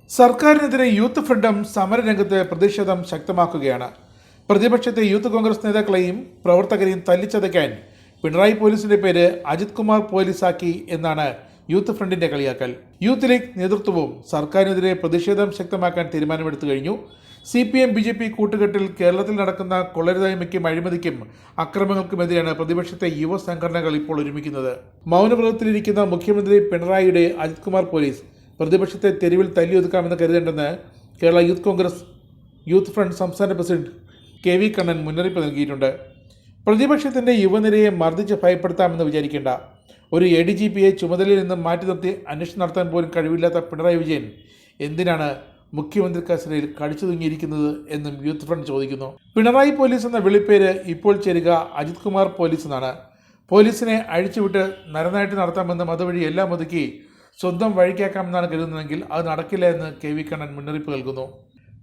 സർക്കാരിനെതിരെ യൂത്ത് ഫ്രണ്ടും സമരരംഗത്ത് പ്രതിഷേധം ശക്തമാക്കുകയാണ്. പ്രതിപക്ഷത്തെ യൂത്ത് കോൺഗ്രസ് നേതാക്കളെയും പ്രവർത്തകരെയും തല്ലിച്ചതയ്ക്കാൻ പിണറായി പോലീസിന്റെ പേര് അജിത് കുമാർ പോലീസാക്കി എന്നാണ് യൂത്ത് ഫ്രണ്ടിന്റെ കളിയാക്കൽ. യൂത്ത് ലീഗ് നേതൃത്വവും സർക്കാരിനെതിരെ പ്രതിഷേധം ശക്തമാക്കാൻ തീരുമാനമെടുത്തു കഴിഞ്ഞു. CPM BJP കൂട്ടുകെട്ടിൽ കേരളത്തിൽ നടക്കുന്ന കൊള്ളരുതായ്മയ്ക്കും അഴിമതിക്കും അക്രമങ്ങൾക്കുമെതിരെയാണ് പ്രതിപക്ഷത്തെ യുവ സംഘടനകൾ ഇപ്പോൾ ഒരുമിക്കുന്നത്. മൗനവ്രതത്തിലിരിക്കുന്ന മുഖ്യമന്ത്രി പിണറായിയുടെ അജിത് കുമാർ പോലീസ് പ്രതിപക്ഷത്തെ തെരുവിൽ തല്ലിയൊതുക്കാമെന്ന് കരുതേണ്ടെന്ന് Kerala youth Congress youth front സംസ്ഥാന പ്രസിഡന്റ് KV കണ്ണൻ മുന്നറിയിപ്പ് നൽകിയിട്ടുണ്ട്. പ്രതിപക്ഷത്തിന്റെ യുവനിരയെ മർദ്ദിച്ച് ഭയപ്പെടുത്താമെന്ന് വിചാരിക്കേണ്ട. ഒരു ADGPയെ ചുമതലയിൽ നിന്നും മാറ്റി നിർത്തി അന്വേഷണം നടത്താൻ പോലും കഴിവില്ലാത്ത പിണറായി വിജയൻ എന്തിനാണ് മുഖ്യമന്ത്രി കസേരയിൽ കടിച്ചു തൂങ്ങിയിരിക്കുന്നത് എന്നും യൂത്ത് ഫ്രണ്ട് ചോദിക്കുന്നു. പിണറായി പോലീസ് എന്ന വിളിപ്പേര് ഇപ്പോൾ ചേരുക അജിത് കുമാർ പോലീസ് എന്നാണ്. പോലീസിനെ അഴിച്ചുവിട്ട് നരനായിട്ട് നടത്താമെന്നും അതുവഴി എല്ലാം ഒതുക്കി സ്വന്തം വഴിക്കാക്കാമെന്നാണ് കരുതുന്നതെങ്കിൽ അത് നടക്കില്ല എന്ന് KV കണ്ണൻ മുന്നറിയിപ്പ് നൽകുന്നു.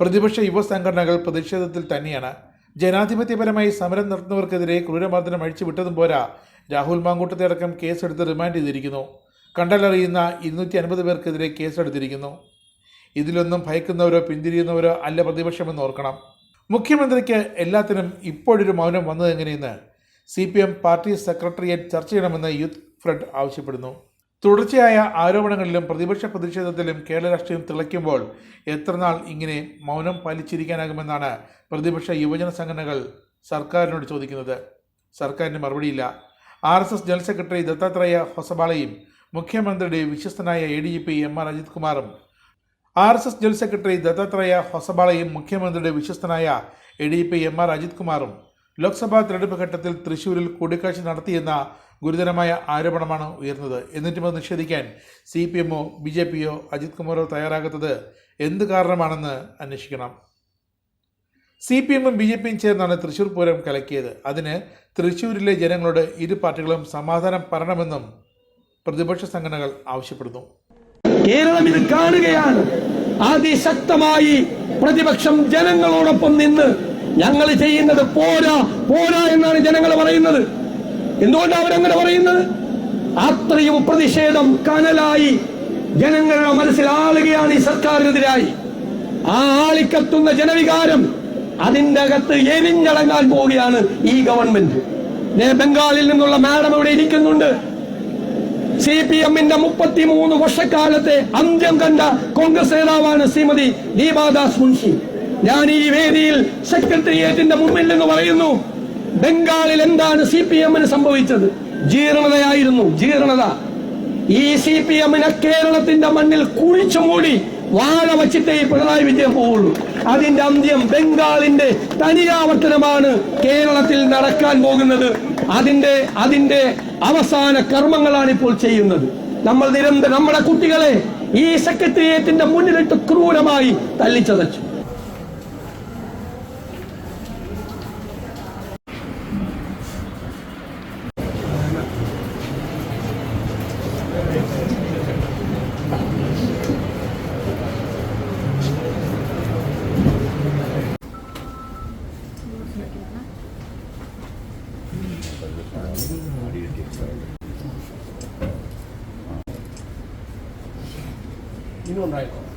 പ്രതിപക്ഷ യുവ സംഘടനകൾ പ്രതിഷേധത്തിൽ തന്നെയാണ്. ജനാധിപത്യപരമായി സമരം നടത്തുന്നവർക്കെതിരെ ക്രൂരമർദ്ദനം അഴിച്ചുവിട്ടതും പോരാ, രാഹുൽ മാങ്കൂട്ടത്തെ അടക്കം കേസെടുത്ത് റിമാൻഡ് ചെയ്തിരിക്കുന്നു. കണ്ടലറിയുന്ന 250 പേർക്കെതിരെ കേസെടുത്തിരിക്കുന്നു. ഇതിലൊന്നും ഭയക്കുന്നവരോ പിന്തിരിയുന്നവരോ അല്ല പ്രതിപക്ഷമെന്ന് ഓർക്കണം. മുഖ്യമന്ത്രിക്ക് എല്ലാത്തിനും ഇപ്പോഴൊരു മൗനം വന്നതെങ്ങനെയെന്ന് CPM പാർട്ടി സെക്രട്ടേറിയറ്റ് ചർച്ച ചെയ്യണമെന്ന് യൂത്ത് ഫ്രണ്ട് ആവശ്യപ്പെടുന്നു. തുടർച്ചയായ ആരോപണങ്ങളിലും പ്രതിപക്ഷ പ്രതിഷേധത്തിലും കേരള രാഷ്ട്രീയം തിളയ്ക്കുമ്പോൾ എത്രനാൾ ഇങ്ങനെ മൗനം പാലിച്ചിരിക്കാനാകുമെന്നാണ് പ്രതിപക്ഷ യുവജന സംഘടനകൾ സർക്കാരിനോട് ചോദിക്കുന്നത്. സർക്കാരിന് മറുപടിയില്ല. RSS ജനറൽ സെക്രട്ടറി ദത്താത്രേയ ഹൊസബാളയും മുഖ്യമന്ത്രിയുടെ വിശ്വസ്തനായ ADGP MR അജിത് കുമാറും RSS ജനറൽ സെക്രട്ടറി ദത്താത്രേയ ഹൊസബാളയും മുഖ്യമന്ത്രിയുടെ വിശ്വസ്തനായ ADGP MR അജിത് കുമാറും ലോക്സഭാ തെരഞ്ഞെടുപ്പ് ഘട്ടത്തിൽ തൃശ്ശൂരിൽ കൂടിക്കാഴ്ച നടത്തിയെന്ന ഗുരുതരമായ ആരോപണമാണ് ഉയർന്നത്. എന്നിട്ടും അത് നിഷേധിക്കാൻ CPMോ BJPയോ അജിത് കുമാറോ തയ്യാറാകാത്തത് എന്ത് കാരണമാണെന്ന് അന്വേഷിക്കണം. CPMും BJPയും ചേർന്നാണ് തൃശ്ശൂർ പൂരം കലക്കിയത്. അതിന് തൃശ്ശൂരിലെ ജനങ്ങളോട് ഇരു പാർട്ടികളും സമാധാനം പറയണമെന്നും പ്രതിപക്ഷ സംഘടനകൾ ആവശ്യപ്പെടുന്നു. കേരളം ഇത് കാണുകയാണ്. അതിശക്തമായി പ്രതിപക്ഷം ജനങ്ങളോടൊപ്പം നിന്ന് ഞങ്ങൾ ചെയ്യുന്നത് പോരാ പോരാ എന്നാണ് ജനങ്ങൾ പറയുന്നത്. എന്തുകൊണ്ടാണ് അവരങ്ങനെ പറയുന്നത്? അത്രയും പ്രതിഷേധം കനലായി ജനങ്ങളുടെ മനസ്സിൽ ആളുകയാണ് ഈ സർക്കാരിനെതിരായി. ആ ആളിക്കത്തുന്ന ജനവികാരം അതിന്റെ അകത്ത് എരിഞ്ഞടങ്ങാൻ പോവുകയാണ് ഈ ഗവൺമെന്റ്. ബംഗാളിൽ നിന്നുള്ള മാഡം ഇവിടെ ഇരിക്കുന്നുണ്ട്. CPMന്റെ 33 വർഷക്കാലത്തെ അന്ത്യം കണ്ട കോൺഗ്രസ് നേതാവാണ് ശ്രീമതി ദീപാദാസ് മുൻഷി. ഞാൻ ഈ വേദിയിൽ സെക്രട്ടേറിയറ്റിന്റെ മുമ്പിൽ നിന്ന് പറയുന്നു, ബംഗാളിൽ എന്താണ് CPMന് സംഭവിച്ചത്? ജീർണതയായിരുന്നു, ജീർണത. ഈ CPMനെ കേരളത്തിന്റെ മണ്ണിൽ കുഴിച്ചു മൂടി വാഴ വച്ചിട്ടേ പിണറായി വിജയൻ പോവുള്ളൂ. അതിന്റെ അന്ത്യം ബംഗാളിന്റെ തനിയാവർത്തനമാണ് കേരളത്തിൽ നടക്കാൻ പോകുന്നത്. അതിന്റെ അവസാന കർമ്മങ്ങളാണ് ഇപ്പോൾ ചെയ്യുന്നത്. നമ്മൾ നിരന്തരം നമ്മുടെ കുട്ടികളെ ഈ സെക്രട്ടേറിയറ്റിന്റെ മുന്നിലിട്ട് ക്രൂരമായി തല്ലിച്ചതച്ചു. ഇനി ഉണ്ടായിരുന്നു